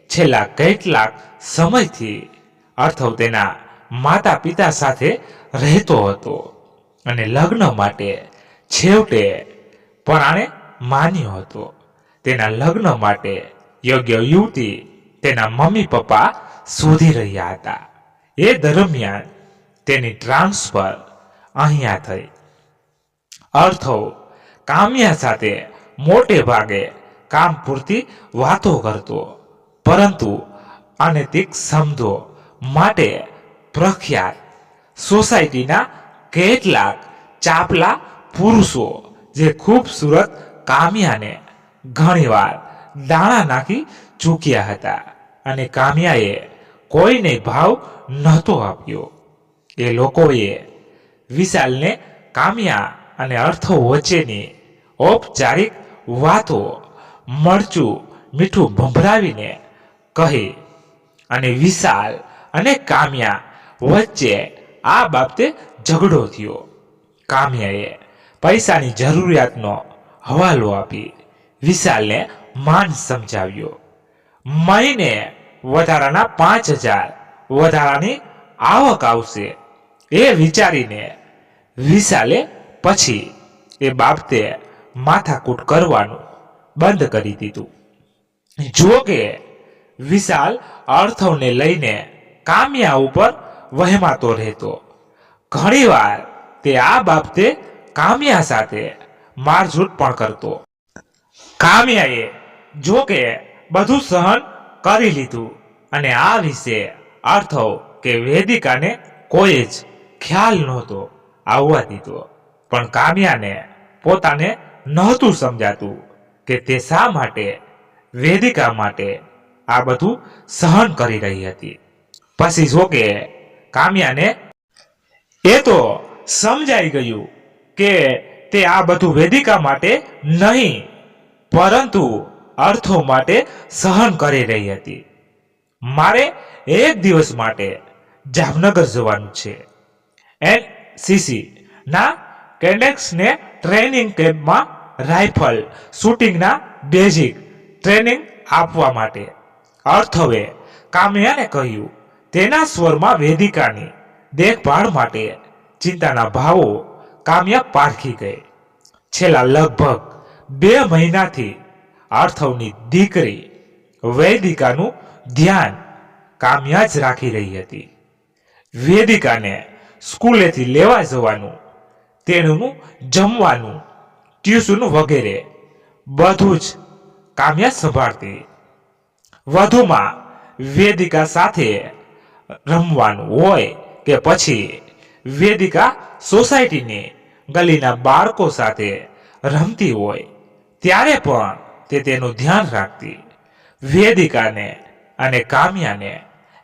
છેલ્લા કેટલાક સમયથી અર્થવ તેના માતા પિતા સાથે રહેતો હતો અને લગ્ન માટે છેવટે પરાણે માન્યો હતો. તેના લગ્ન માટે યોગ્ય યુવતી તેના મમ્મી પપ્પા શોધી રહ્યા હતા. એ દરમિયાન તેની ટ્રાન્સફર અહીંયા થઈ. અર્થવ કામ્યા સાથે મોટે ભાગે કામ પૂરતી વાતો કરતો, પરંતુ અનૈતિક સમજો માટે પ્રખ્યાત સોસાયટીના કેટલાક ચાપલા પુરુષો જે ખૂબસૂરત કામ્યાને ઘણીવાર દાણા નાખી ચૂક્યા હતા અને કામ્યાએ કોઈને ભાવ નહોતો આપ્યો. એ લોકોએ વિશાલને કામ્યા અને અર્થવ વચ્ચેની ઔપચારિક વાતો મરચું મીઠું ભંભરાવીને કહી અને વિશાલ અને કામ્યા વચ્ચે આ બાબતે ઝઘડો થયો. કામ્યાએ પૈસાની જરૂરિયાતનો હવાલો આપી વિશાલને માન સમજાવ્યો. મહિને વધારાના 5,000 વધારાની આવક આવશે એ વિચારીને વિશાલે પછી એ બાબતે માથાકૂટ કરવાનું બંધ કરી દીધું. જો કે વિશાલ અર્થવને લઈને કામ્યા ઉપર વહેમાતો રહેતો. ઘણીવાર તે આ બાબતે કામ્યા સાથે મારઝૂડ પણ કરતો. કામ્યાએ જો કે બધું સહન કરી લીધું અને આ વિશે અર્થવ કે વેદિકાને કોઈ જ ખ્યાલ નહોતો આવવા દીધો. પણ કામ્યાને પોતાને નહોતું સમજાતું કે તે શા માટે વેદિકા માટે આ બધું સહન કરી રહી હતી. પછી જો કે કામ્યાને એ તો સમજાઈ ગયું કે તે આ બધું વેદિકા માટે નહીં પરંતુ અર્થો માટે સહન કરી રહી હતી. મારે એક દિવસ માટે જામનગર જવાનું છે. એનસીસી ના કેડેટ્સને ટ્રેનિંગ કેમ્પમાં રાઇફલ શૂટિંગના બેઝિક ટ્રેનિંગ આપવા માટે. અર્થવે કામ્યાને કહ્યું. તેના સ્વરમાં વેદિકાની દેખભાળ માટે ચિંતાના ભાવો કામ્યા પારખી ગઈ. છેલ્લા લગભગ 2 મહિનાથી અર્થવની દીકરી વેદિકાનું ધ્યાન કામ્યા જ રાખી રહી હતી. વેદિકાને સ્કૂલેથી લેવા જવાનું, તેનું જમવાનું, ટ્યુશન વગેરે બધું જ કામ્યા સંભાળતી. વધુમાં વેદિકા સાથે રમવાનું હોય કે પછી વેદિકા સોસાયટીની ગલીના બાળકો સાથે રમતી હોય ત્યારે પણ તે તેનું ધ્યાન રાખતી. વેદિકાને અને કામ્યાને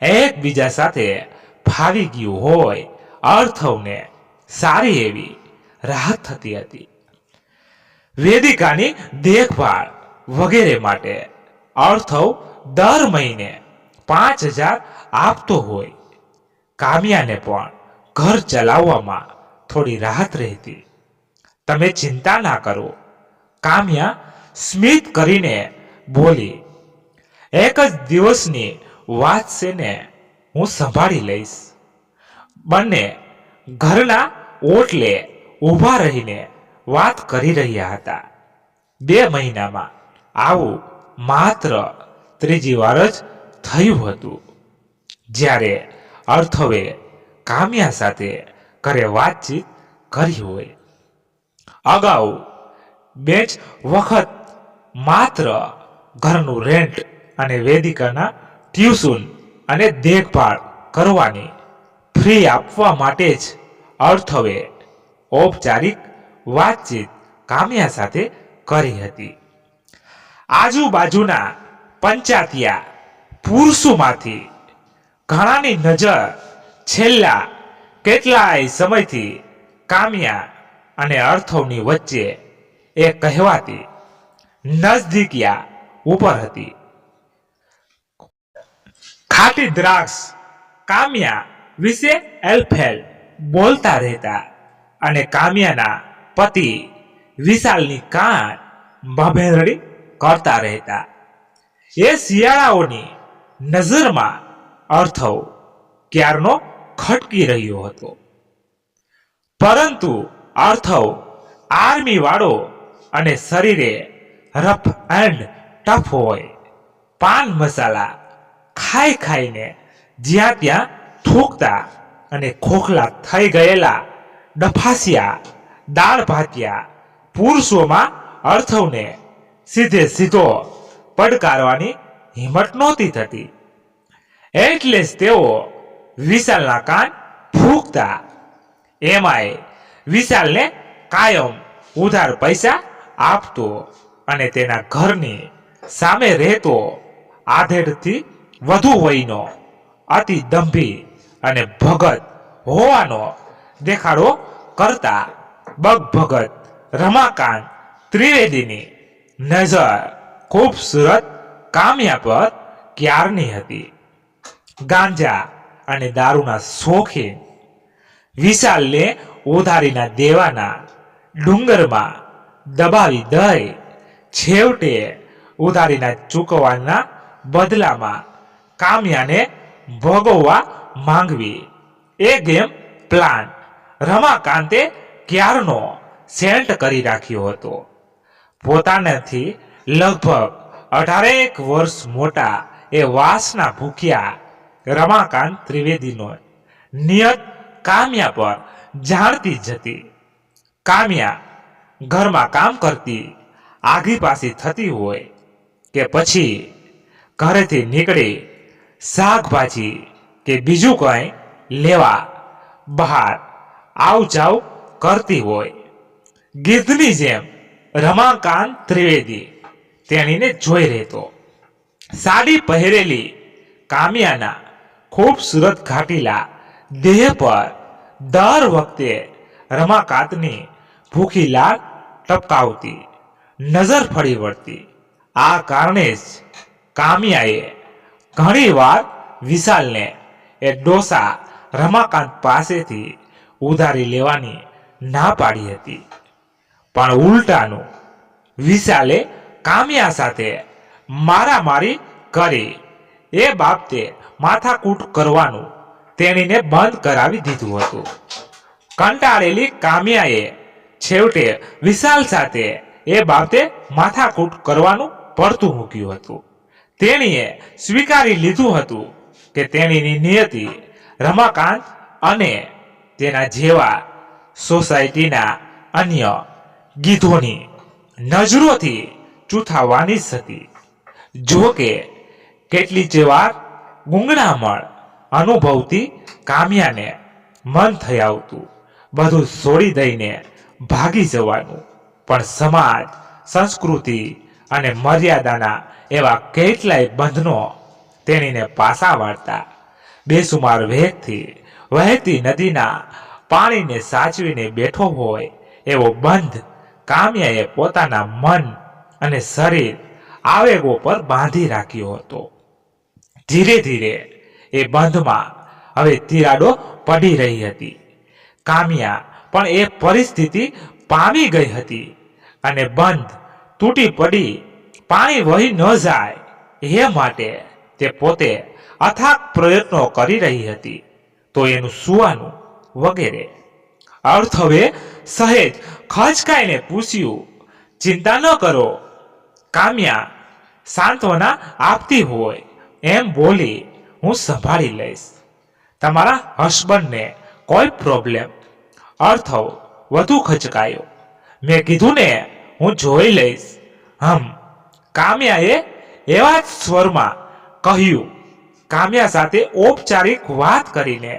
એકબીજા સાથે ફાવી ગયું હોય અર્થવને સારી એવી રાહત થતી હતી. વેદિકાની દેખભાળ વગેરે માટે અર્થવ દર મહિને 5,000 આપતો હોય. કામ્યાને પણ ઘર ચલાવવામાં થોડી રાહત રહેતી. તમે ચિંતા ના કરો, કામ્યા સ્મિત કરીને બોલી. એક જ દિવસની વાત છે ને, હું સંભાળી લઈશ. બંને ઘરના ઓટલે ઊભા રહીને વાત કરી રહ્યા હતા. 2 મહિનામાં આવું માત્ર 3જી વાર જ થયું હતું જ્યારે અર્થવે કામ્યા સાથે ઘરે વાતચીત કરી હોય. અગાઉ 2 જ વખત માત્ર ઘરનું રેન્ટ અને વેદિકાના ટ્યુશન અને દેખભાળ કરવાની ફ્રી આપવા માટે જ અર્થવે ઔપચારિક વાતચીત કામ્યા સાથે કરી હતી. આજુબાજુના પંચાતિયા પુરુષોમાંથી ઘણાની નજર છેલ્લા કેટલાય સમયથી કામ્યા અને અર્થવની વચ્ચે એ કહેવાતી નજદીકિયા ઉપર હતી. ખાટી દ્રાક્ષ કામ્યા વિશે એલફેલ બોલતા રહેતા અને કામ્યાના પતિ વિશાલની કાન બાભેરડી કરતા રહેતા. એ શિયાળાઓની નજરમાં અર્થવ ક્યારનો ખટકી રહ્યો હતો. પરંતુ અર્થવ આર્મી વાળો અને શરીરે રફ એન્ડ ટફ હોય. પાન મસાલા ખાઈ ખાઈને જ્યાં ત્યાં થૂકતા અને ખોખલા થઈ ગયેલા ડફાસિયા દાળ ભાતિયા પુરુષોમાં અર્થવને સીધે સીધો પડકારવાની હિંમત નહોતી થતી. એટલે જ તેઓ વિશાલના કાન ફૂંકતા. એમાંય વિશાલને કાયમ ઉધાર પૈસા આપતો અને તેના ઘરની સામે રહેતો આધેડથી વધુ વયનો અતિ દંભી અને ભગત હોવાનો દેખાડો કરતા બગભગત રમાકાંત ત્રિવેદીની નજર ખૂબસૂરત કામ્યા પર ક્યારની હતી. ગાંજા અને દારૂના શોખીન વિશાલને ઉધારીના દેવાના ડુંગરમાં દબાવી દઈ છેવટે ઉધારીના ચૂકવવાના બદલામાં કામ્યાને ભોગવવા માંગવી. એ ગેમ પ્લાન રમાકાંતે ક્યારનો સેન્ટ કરી રાખ્યો હતો. પોતાનાથી લગભગ 18 વર્ષ મોટા એ વાસના ભૂખ્યા રમાકાંત ત્રિવેદીનો નિયત કામ્યા પર જાણતી જ હતી. કામ્યા ઘરમાં કામ કરતી આઘી પાછી થતી હોય કે પછી ઘરેથી નીકળી શાકભાજી કે બીજું કંઈ લેવા બહાર આવ જાવ કરતી હોય. ગીધની જેમ રમાકાંત ત્રિવેદી તેણીને જોઈ રહેતો. સાડી પહેરેલી કામ્યાના ખૂબસૂરત ઘાટીલા દેહ પર દર વખતે રમાકાંતની ભૂખી લાળ ટપકાવતી નજર ફરી વળતી. આ કારણે જ કામ્યાએ ઘણી વાર વિશાલને એ ડોસા રમાકાંત પાસેથી ઉધારી લેવાની ના પાડી હતી. પણ ઉલટાનું વિશાલે કામ્યા સાથે મારામારી કરી એ બાબતે માથાકૂટ કરવાનું તેણીને બંધ કરાવી દીધું હતું. કંટાળેલી કામ્યાએ છેવટે વિશાલ સાથે એ બાબતે માથાકૂટ કરવાનું પડતું મૂક્યું હતું. તેણીએ સ્વીકારી લીધું હતું કે તેણીની નિયતિ રમાકાંત અને તેના જેવા સોસાયટીના અન્ય ગીધોની નજરોથી ચૂથાવાની જ હતી. જો કે કેટલીક વાર ગુંગળામણ અનુભવતી કામ્યાને મન થઈ આવતું બધું છોડી દઈને ભાગી જવાનું. પણ સમાજ, સંસ્કૃતિ અને મર્યાદાના એવા કેટલાય બંધનો તેણીને પાસા વાળતા. બેસુમાર વેગથી વહેતી નદીના પાણીને સાચવીને બેઠો હોય એવો બંધ કામ્યાએ પોતાના મન અને શરીર આવેગો પર બાંધી રાખ્યો હતો. ધીરે ધીરે એ બંધમાં હવે તિરાડો પડી રહી હતી. કામ્યા પણ એ પરિસ્થિતિ પામી ગઈ હતી અને બંધ તૂટી પડી પાણી વહી ન જાય એ માટે તે પોતે અથાગ પ્રયત્નો કરી રહી હતી. તો એનું સુવાનું વગેરે. અર્થવે સહેજ ખચકાઈને પૂછ્યું, ચિંતા ન કરો. કામ્યા સાંત્વના આપતી હોય એમ બોલી, હું સંભાળી લઈશ. તમારા હસબન્ડને કોઈ પ્રોબ્લેમ? અર્થવ વધુ ખચકાયો. મેં કીધું ને, હું જોઈ લઈશ. કામ્યાએ એવા જ સ્વરમાં કહ્યું. કામ્યા સાથે ઔપચારિક વાત કરીને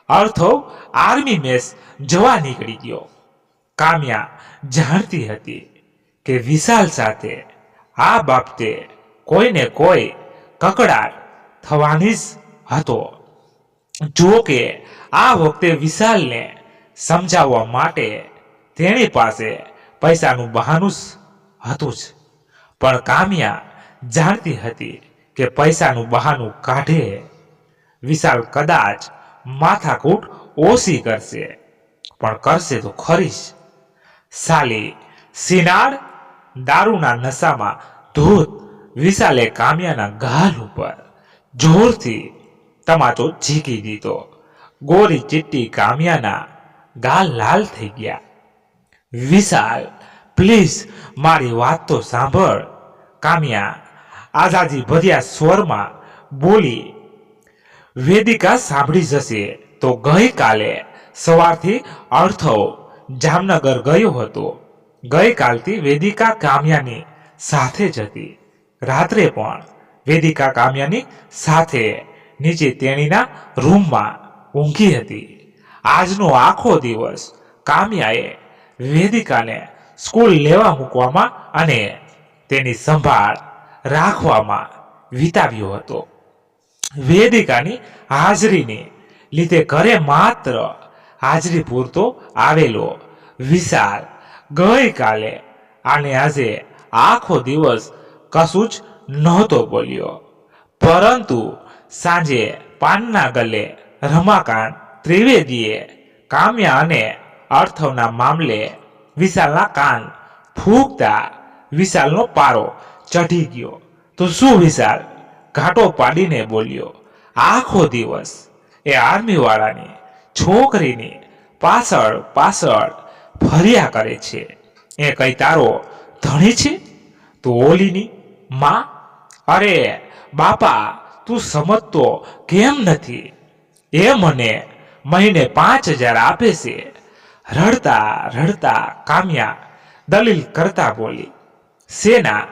અર્થવ આર્મી મેસ જવા નીકળી ગયો. કામ્યા જાણતી હતી કે વિશાલ સાથે આ બાબતે કોઈને કોઈ કકડાટ થવાની જ હતો. જો કે આ વખતે વિશાલને સમજાવવા માટે તેની પાસે પૈસાનું બહાનું હતું જ. પણ કામ્યા જાણતી હતી કે પૈસાનું બહાનું કાઢે વિશાલ કદાચ માથાકૂટ ઓછી કરશે, પણ કરશે તો ખરી જ. સાલી સિનાડ દારૂના નશામાં ધૂત વિશાલે કામ્યાના ગાલ ઉપર જોરથી તમાચો ઝીકી દીધો. ગોરી ચિટ્ટી કામ્યાના ગાલ લાલ થઈ ગયા. વિશાલ, પ્લીઝ મારી વાત તો સાંભળ, કામ્યા આઝાદી ભર્યા સ્વરમાં બોલી. વેદિકા સાંભળી જશે તો ગઈકાલે સવારથી અર્થવ જામનગર ગયો હતો. ગઈકાલથી વેદિકા કામ્યાની સાથે જ હતી. રાત્રે પણ વેદિકા કામ્યાની સાથે નીચે તેણીના રૂમમાં ઊંઘી હતી. આજનો આખો દિવસ કામ્યાએ વેદિકાને સ્કૂલ લેવા મૂકવામાં અને તેની સંભાળ રાખવામાં વિતાવ્યો હતો. વેદિકાની હાજરીને લીધે ઘરે માત્ર હાજરી પૂરતો આવેલો વિશાલ ગઈકાલે અને આજે આખો દિવસ કશું જ નહોતો બોલ્યો. પરંતુ સાંજે પાનના ગલે રમાકાંત ત્રિવેદીએ કામ્યા અને અર્થવના મામલે વિશાલના કાન ફૂંકતા વિશાલનો પારો ચઢી ગયો. તો શું વિશાલ ઘાટો પાડીને બોલ્યો, આખો દિવસ એ આર્મીવાળાની છોકરીની પાછળ પાછળ ફર્યા કરે છે. એ કઈ તારો ધણી છે? તું ઓલીની માં? અરે બાપા, તું સમજતો કેમ નથી? એ મને મહિને 5,000 આપે છે. રડતા રડતા કામ્યા દલીલ કરતા બોલી. સેના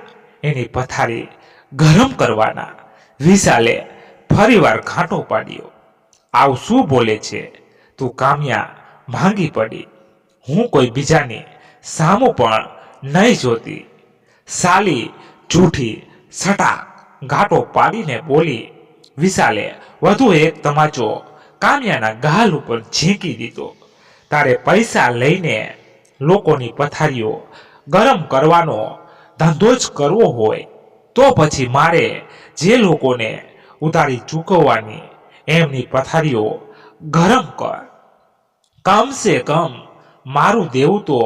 એની પથારી ગરમ કરવાના. વિશાલે ફરીવાર ઘાંટો પાડ્યો. આવું શું બોલે છે તું? કામ્યા ભાંગી પડી. હું કોઈ બીજાની સામું પણ નહીં જોતી. સાલી જૂઠી સટાક ઘાટો પાડીને બોલી. વિશાલે વધુ એક તમાચો કામ્યાના ગાલ ઉપર ઝીંકી દીધો. તારે પૈસા લઈને લોકોની પથારીઓ ગરમ કરવાનો ધંધો જ કરવો હોય તો પછી મારે જે લોકોને ઉધારી ચૂકવવાની એમની પથારીઓ ગરમ કર. કમસે કમ મારું દેવું તો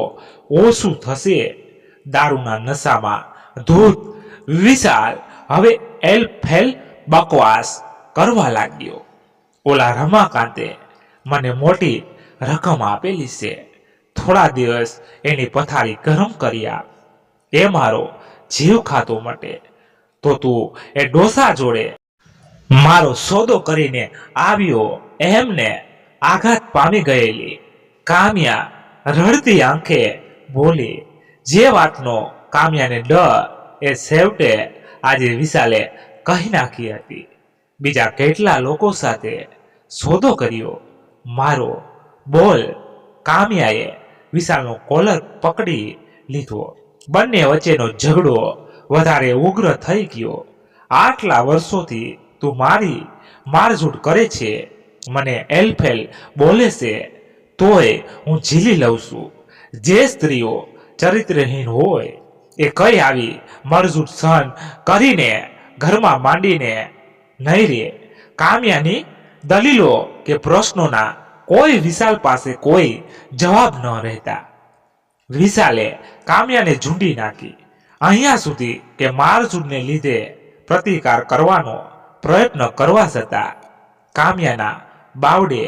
ઓછું થશે. દારૂના નશામાં ધૂત વિશાલ હવે એલફેલ બકવાસ કરવા લાગ્યો. ઓલા રમાકાંતે મને મોટી રકમ આપેલી છે. થોડા દિવસ એની પથારી ગરમ કરી આપ. એ મારો જીવ ખાતો મટે તો તું એ ડોસા જોડે મારો સોદો કરીને આવ્યો એમને આઘાત પામી ગયેલી કામ્યા રડતી આંખે બોલી. જે વાતનો કામ્યાને ડર એ છેવટે આજે વિશાલે કહી નાખી હતી. બીજા કેટલા લોકો સાથે સોદો કર્યો મારો? બોલ. કામ્યાએ વિશાલનો કોલર પકડી લીધો. બંને વચ્ચેનો ઝઘડો વધારે ઉગ્ર થઈ ગયો. આટલા વર્ષોથી તું મારી મારઝૂડ કરે છે, મને એલફેલ બોલે છે, તોય હું ઝીલી લઉં છું. જે સ્ત્રીઓ ચરિત્રહીન હોય એ કઈ આવી મારઝૂડ સહન કરીને ઘરમાં માંડીને નહીં રે. કામ્યાની દલીલો કે પ્રશ્નોના કોઈ વિશાલ પાસે કોઈ જવાબ ન રહેતા. વિશાલે કામ્યાને ઝૂંડી નાખી. અહીંયા સુધી કે મારઝૂડને લીધે પ્રતિકાર કરવાનો પ્રયત્ન કરવા છતાં કામ્યાના બાવડે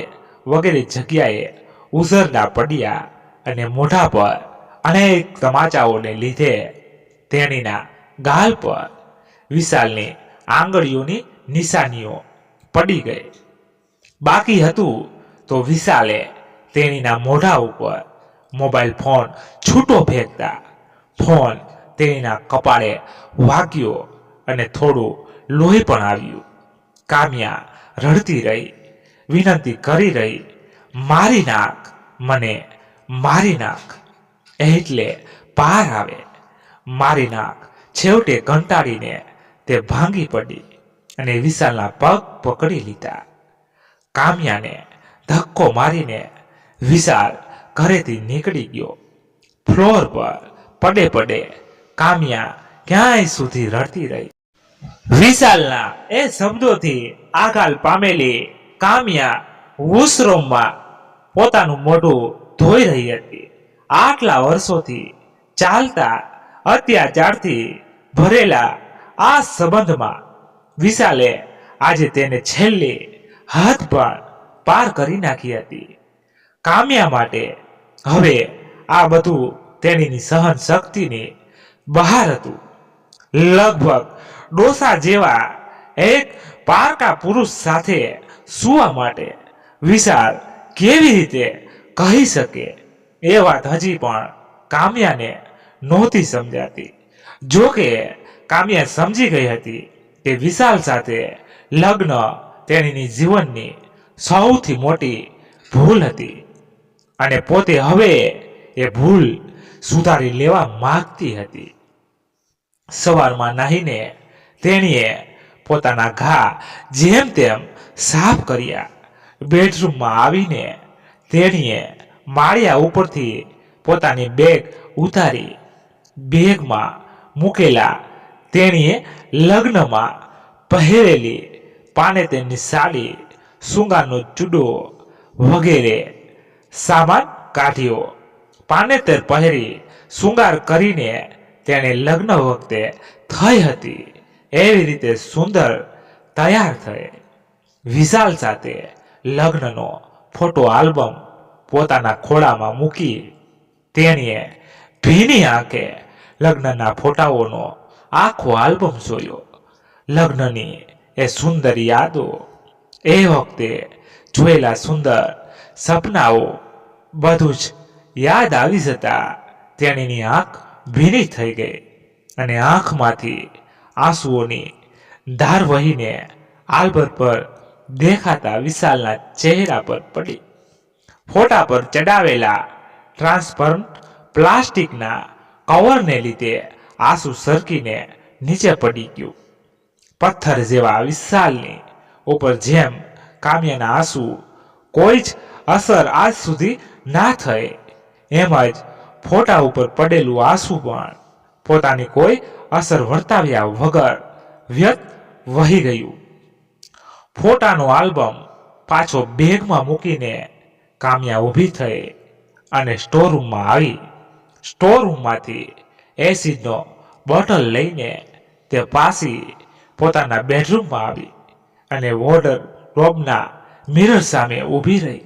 વગેરે જગ્યાએ ઉઝરડા પડ્યા અને મોઢા પર અનેક તમાચાઓને લીધે તેણીના ગાલ પર વિશાલની આંગળીઓની નિશાનીઓ પડી ગઈ. બાકી હતું તો વિશાલે તેણીના મોઢા ઉપર મોબાઈલ ફોન છૂટો ફેંકતા ફોન તેણીના કપાળે વાગ્યો અને થોડું લોહી પણ આવ્યું. કામ્યા રડતી રહી, વિનંતી કરી રહી, મારી નાખ, મને મારી નાખ. એટલે પાર આવે. મારી નાખ. છેવટે કંટાળીને તે ભાંગી પડી અને વિશાલના પગ પકડી લીધા. કામ્યાને ધક્કો મારીને વિશાલ ઘરેથી નીકળી ગયો. ફ્લોર પર પડે પડે કામ્યા ક્યાંય સુધી રડતી રહી. વિશાલના એ શબ્દોથી આઘાત પામેલી કામ્યા વોશરૂમમાં પોતાનું મોઢું ધોઈ રહી હતી. આટલા વર્ષોથી ચાલતા અત્યાચારથી ભરેલા આ સંબંધમાં વિશાલે આજે તેને છેલ્લી હદ પણ પાર કરી નાખી હતી. કામ્યા માટે હવે આ બધું તેણીની સહન શક્તિની બહાર હતું. લગભગ ડોસા જેવા એક પારકા પુરુષ સાથે સુવા માટે વિશાલ કેવી રીતે કહી શકે એ વાત હજી પણ કામ્યાને નહોતી સમજાતી. જોકે કામ્યા સમજી ગઈ હતી કે વિશાલ સાથે લગ્ન તેણીની જીવનની સૌથી મોટી ભૂલ હતી અને પોતે હવે એ ભૂલ સુધારી લેવા માંગતી હતી. સવારમાં નાહીને તેણીએ પોતાના ઘા જેમ તેમ સાફ કર્યા. બેડરૂમમાં આવીને તેણીએ માળિયા ઉપરથી પોતાની બેગ ઉતારી. બેગમાં મૂકેલા તેણીએ લગ્નમાં પહેરેલી પાનેતરની સાડી, શૃંગારનો ચૂડો વગેરે સામાન કાઢ્યો. પાનેતર પહેરી શૃંગાર કરીને તેણે લગ્ન વખતે થઈ હતી એવી રીતે સુંદર તૈયાર થઈ. વિશાલ સાથે લગ્નનો ફોટો આલ્બમ પોતાના ખોળામાં મૂકી તેણીએ ભીની આંખે લગ્નના ફોટાઓનો આખો આલ્બમ જોયો. લગ્નની એ સુંદર યાદો, એ વખતે જોયેલા સુંદર સપનાઓ બધું જ યાદ આવી જતા તેણીની આંખ ભીની થઈ ગઈ અને આંખમાંથી આંસુઓની ધાર વહીને આલ્બમ પર દેખાતા વિશાલના ચહેરા પર પડી. ફોટા પર ચડાવેલા ટ્રાન્સપરન્ટ પ્લાસ્ટિકના કવરને લીધે આંસુ સરકીને નીચે પડી ગયું. પથ્થર જેવા વિશાલની ઉપર જેમ કામ્યાના આંસુ કોઈ જ અસર આજ સુધી ના થઈ, એમ જ ફોટા ઉપર પડેલું આંસુ પણ પોતાની કોઈ અસર વર્તાવ્યા વગર વ્યર્થ વહી ગયું. ફોટાનો આલ્બમ પાછો બેગમાં મૂકીને કામ્યા ઊભી થઈ અને સ્ટોરરૂમમાં આવી. સ્ટોરરૂમમાંથી એસિડનો બોટલ લઈને તે પાછી પોતાના બેડરૂમમાં આવી અને વોર્ડરોબના મિરર સામે ઊભી રહી.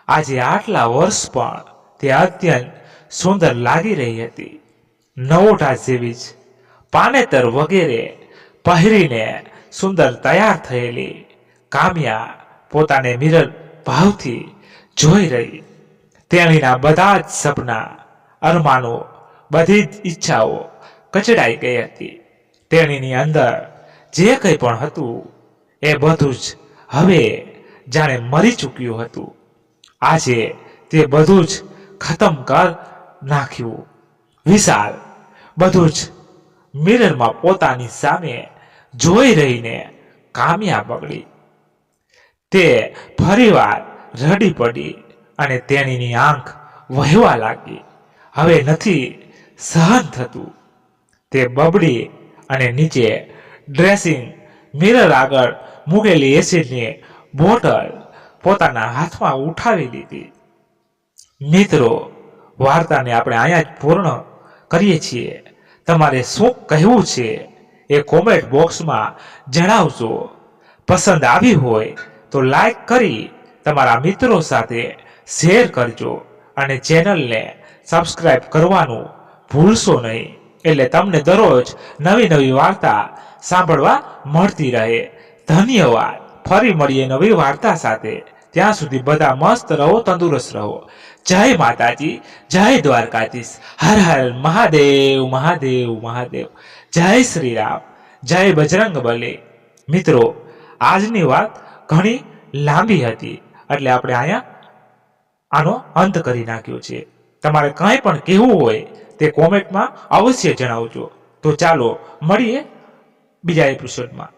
આજે આટલા વર્ષ પણ તે અત્યંત સુંદર લાગી રહી હતી. નવોઠા જેવી જ પાનેતર વગેરે પહેરીને સુંદર તૈયાર થયેલી કામ્યા પોતાને મિરર ભાવથી જોઈ રહી. તેણીના બધા જ સપના, અરમાનો, બધી જ ઈચ્છાઓ કચડાઈ ગઈ હતી. તેણીની અંદર જે કંઈ પણ હતું એ બધું જ હવે જાણે મરી ચૂક્યું હતું. આજે તે બધું જ ખતમ કર નાખ્યું. વિશાલ બધું જ મિરરમાં પોતાની સામે જોઈ રહીને કામ્યા બગડી. તે ફરીવાર રડી પડી અને તેણીની આંખ વહેવા લાગી. હવે નથી સહન થતું. તે બબડી અને નીચે ડ્રેસિંગ મિરર આગળ મૂકેલી એસિડની બોટલ પોતાના હાથમાં ઉઠાવી લીધી. મિત્રો, વાર્તાને આપણે અહીંયા જ પૂર્ણ કરીએ છીએ. તમારે શું કહેવું છે એ કોમેન્ટ બોક્સમાં જણાવજો. પસંદ આવી હોય તો લાઈક કરી તમારા મિત્રો સાથે શેર કરજો અને ચેનલને સબસ્ક્રાઇબ કરવાનું ભૂલશો નહીં, એટલે તમને દરરોજ નવી નવી વાર્તા સાંભળવા મળતી રહે. ધન્યવાદ. ફરી મળીએ નવી વાર્તા સાથે. ત્યાં સુધી બધા મસ્ત રહો, તંદુરસ્ત રહો. જય માતાજી, જય દ્વારકાધીશ. હર હર મહાદેવ મહાદેવ મહાદેવ. જય શ્રી રામ, જય બજરંગ બલી. મિત્રો, આજની વાત ઘણી લાંબી હતી એટલે આપણે અહીંયા આનો અંત કરી નાખ્યો છે. તમારે કંઈ પણ કહેવું હોય તે કોમેન્ટમાં અવશ્ય જણાવજો. તો ચાલો મળીએ બીજા એપિસોડમાં.